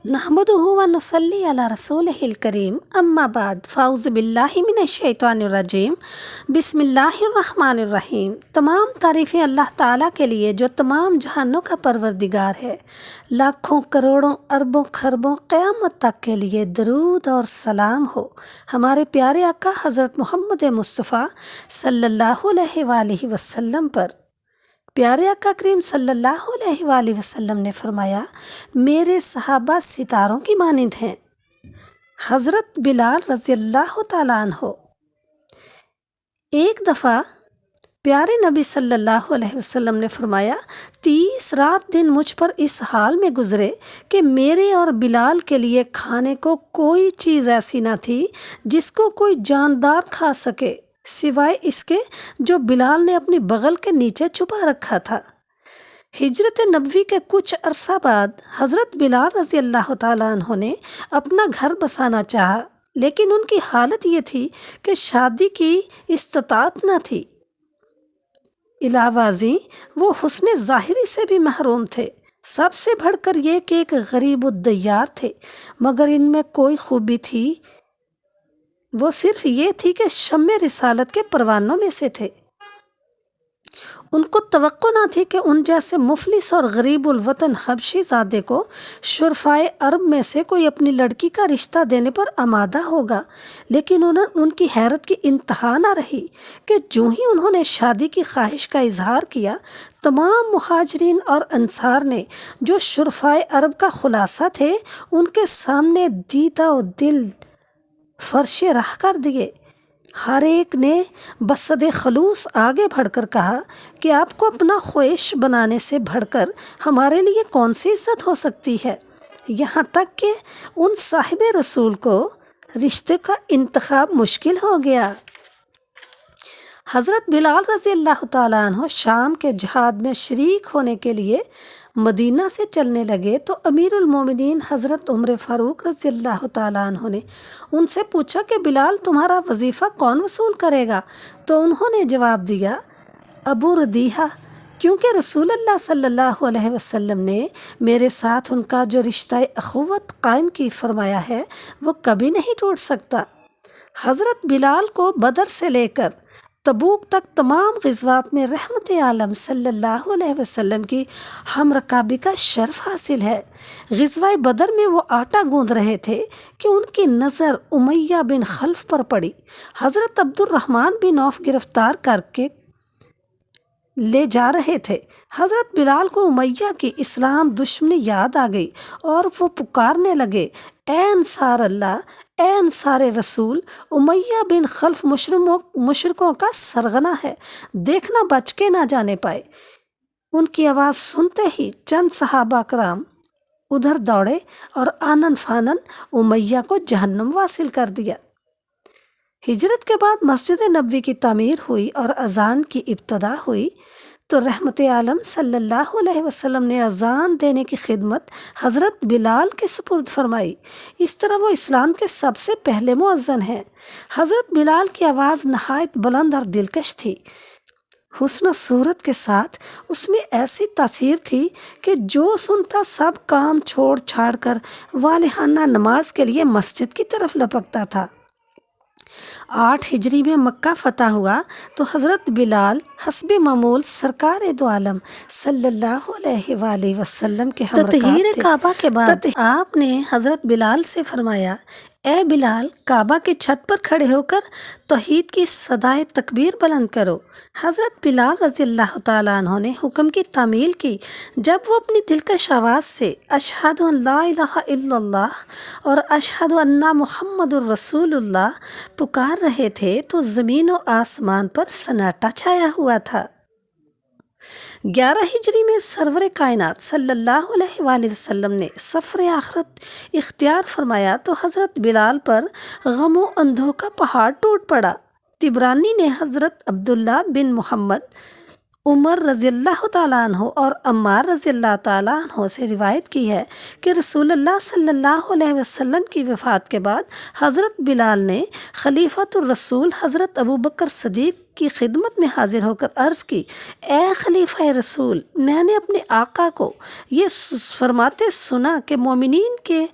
नहमदुहु व नुसल्ली अला रसूलिहिल करीम अम्मा बाद फ़ाउज़ु बिल्लाहि मिनश शैतानिर रजीम बिस्मिल्लाहिर रहमानिर रहीम। तमाम तारीफ़ें अल्लाह ताला के लिए जो तमाम जहानों का परवरदिगार है। लाखों करोड़ों अरबों खरबों क़यामत तक के लिए दरूद और सलाम हो हमारे प्यारे आका हज़रत मोहम्मद मुस्तफ़ा सल्लल्लाहु अलैहि वसल्लम पर। प्यारे आका करीम सल्लल्लाहु अलैहि वसल्लम ने फरमाया, मेरे सहाबा सितारों की मानिंद हैं। हज़रत बिलाल रज़ियल्लाहु ताला अन्हो। एक दफ़ा प्यारे नबी सल्लल्लाहु अलैहि वसल्लम ने फरमाया, 30 रात दिन मुझ पर इस हाल में गुज़रे कि मेरे और बिलाल के लिए खाने को कोई चीज़ ऐसी ना थी जिसको कोई जानदार खा सके सिवाय इसके जो बिलाल ने अपनी बगल के नीचे छुपा रखा था। हिजरत नबवी के कुछ अरसा बाद हज़रत बिलाल रज़ी अल्लाह ताला अन्हो ने अपना घर बसाना चाहा, लेकिन उनकी हालत ये थी कि शादी की इस्तात न थी। इलावाज़ी वो हुस्न ज़ाहिरी से भी महरूम थे। सबसे बढ़कर ये कि एक गरीब उद्दयार थे, मगर इनमें कोई खूबी थी, वो सिर्फ ये थी कि शम्मे रिसालत के परवानों में से थे। उनको तवक्को न थी कि उन जैसे मुफलिस और गरीबुल वतन हबशी ज़ादे को शुरफाए अरब में से कोई अपनी लड़की का रिश्ता देने पर आमादा होगा। लेकिन उनकी हैरत की इंतहा न रही कि जो ही उन्होंने शादी की ख्वाहिश का इजहार किया, तमाम मुहाजिरीन और अंसार ने जो शुरफाए अरब का खुलासा थे, उनके सामने दीदा और दिल फर्शे राह कर दिए। हर एक ने बसदे खलूस आगे बढ़कर कहा कि आपको अपना ख्वाहिश बनाने से बढ़कर हमारे लिए कौन सी इज्जत हो सकती है। यहाँ तक कि उन साहिबे रसूल को रिश्ते का इंतखाब मुश्किल हो गया। हज़रत बिलाल रज़ी अल्लाह ताला अन्हो शाम के जिहाद में शरीक होने के लिए मदीना से चलने लगे तो अमीरुल मोमिनीन हज़रत उमर फ़ारूक रज़ी अल्लाह ताला अन्हो ने उनसे पूछा कि बिलाल तुम्हारा वजीफ़ा कौन वसूल करेगा? तो उन्होंने जवाब दिया, अबू रदीहा, क्योंकि रसूलुल्लाह सल्लल्लाहु अलैहि वसल्लम ने मेरे साथ उनका जो रिश्ता अख़ुवत कायम की फरमाया है वो कभी नहीं टूट सकता। हज़रत बिलाल को बदर से लेकर तबूक तक तमाम ग़ज़वात में रहमत आलम सल्लल्लाहु अलैहि वसल्लम की हमरकाबी का शर्फ हासिल है। ग़ज़वा बदर में वो आटा गूंद रहे थे कि उनकी नज़र उमैया बिन खल्फ पर पड़ी। हज़रत अब्दुर्रहमान बिन औफ गिरफ़्तार करके ले जा रहे थे। हज़रत बिलाल को उमैया की इस्लाम दुश्मनी याद आ गई और वो पुकारने लगे, ए अंसार अल्लाह, ए अंसारे रसूल, उमैया बिन खल्फ मुशरिकों का सरगना है, देखना बच के ना जाने पाए। उनकी आवाज़ सुनते ही चंद सहाबा कराम उधर दौड़े और आनन फानन उमैया को जहन्नम वासिल कर दिया। हिजरत के बाद मस्जिद नबवी की तामीर हुई और अज़ान की इब्तदा हुई तो रहमत आलम सल्लल्लाहु अलैहि वसल्लम ने अज़ान देने की खिदमत हज़रत बिलाल के सुपुर्द फरमाई। इस तरह वो इस्लाम के सबसे पहले मुअज़्ज़न हैं। हज़रत बिलाल की आवाज़ नहायत बुलंद और दिलकश थी। हुस्न सूरत के साथ उसमें ऐसी तासीर थी कि जो सुनता सब काम छोड़ छाड़ कर वालिहाना नमाज के लिए मस्जिद की तरफ लपकता था। 8 हिजरी में मक्का फतह हुआ तो हज़रत बिलाल हस्बे मामूल सरकार दो आलम सल्लल्लाहु अलैहि वसल्लम के ततहीर काबा के बाद आपने हज़रत बिलाल से फरमाया, ए बिलाल, काबा की छत पर खड़े होकर तौहीद की सदाए तकबीर बुलंद करो। हज़रत बिलाल रज़ी अल्लाह ताला अन्हो ने हुक्म की तामील की। जब वो अपनी दिलकश आवाज़ से अशहदु अल्ला इलाहा इल्लल्लाह और अशहदु अन्ना मुहम्मदुर रसूलुल्लाह पुकार रहे थे तो ज़मीन और आसमान पर सन्नाटा छाया हुआ था। 11 हिजरी में सरवर कायनात सल्लल्लाहु अलैहि वसल्लम ने सफ़र आखिरत इख्तियार फरमाया तो हज़रत बिलाल पर गम व अंधों का पहाड़ टूट पड़ा। तिबरानी ने हज़रत अब्दुल्ला बिन मोहम्मद عمر رضی اللہ تعالیٰ عنہ اور عمار رضی اللہ تعالیٰ عنہ سے روایت کی ہے کہ رسول اللہ صلی اللہ علیہ وسلم کی وفات کے بعد حضرت بلال نے خلیفۃ الرسول حضرت ابوبکر صدیق کی خدمت میں حاضر ہو کر عرض کی، اے خلیفہ رسول، میں نے اپنے آقا کو یہ فرماتے سنا کہ مومنین کے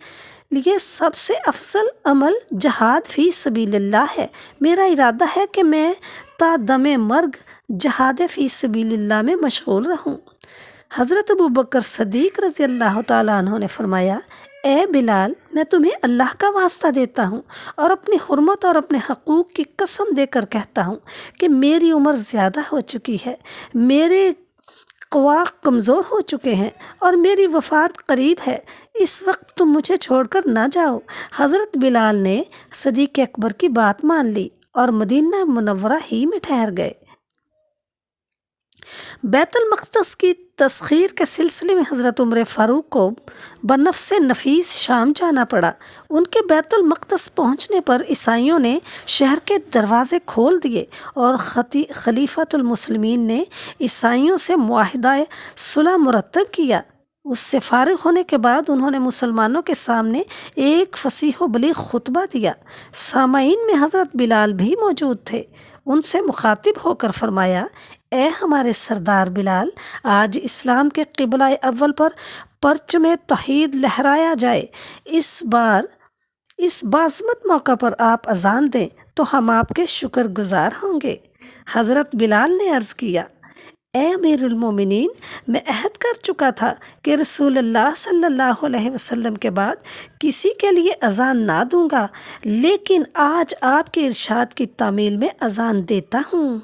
لیے سب سے افضل عمل جہاد فی سبیل اللہ ہے۔ میرا ارادہ ہے کہ میں تا دم مرگ جہاد فی سبیل اللہ میں مشغول رہوں۔ حضرت ابوبکر صدیق رضی اللہ تعالیٰ عنہ نے فرمایا، اے بلال، میں تمہیں اللہ کا واسطہ دیتا ہوں اور اپنی حرمت اور اپنے حقوق کی قسم دے کر کہتا ہوں کہ میری عمر زیادہ ہو چکی ہے، میرے قواق کمزور ہو چکے ہیں اور میری وفات قریب ہے، اس وقت تم مجھے چھوڑ کر نہ جاؤ۔ حضرت بلال نے صدیق اکبر کی بات مان لی اور مدینہ منورہ ہی میں ٹھہر گئے۔ بیت المقدس کی تسخیر کے سلسلے میں حضرت عمر فاروق کو بنفس نفیس شام جانا پڑا۔ ان کے بیت المقدس پہنچنے پر عیسائیوں نے شہر کے دروازے کھول دیے اور خلیفۃ المسلمین نے عیسائیوں سے معاہدہ صلح مرتب کیا۔ اس سے فارغ ہونے کے بعد انہوں نے مسلمانوں کے سامنے ایک فصیح و بلیغ خطبہ دیا۔ سامعین میں حضرت بلال بھی موجود تھے۔ ان سے مخاطب ہو کر فرمایا، اے ہمارے سردار بلال، آج اسلام کے قبلہ اول پر پرچم توحید لہرایا جائے۔ اس باعظمت موقع پر آپ اذان دیں تو ہم آپ کے شکر گزار ہوں گے۔ حضرت بلال نے عرض کیا، اے امیر المومنین، میں عہد کر چکا تھا کہ رسول اللہ صلی اللہ علیہ وسلم کے بعد کسی کے لیے اذان نہ دوں گا، لیکن آج آپ کے ارشاد کی تعمیل میں اذان دیتا ہوں۔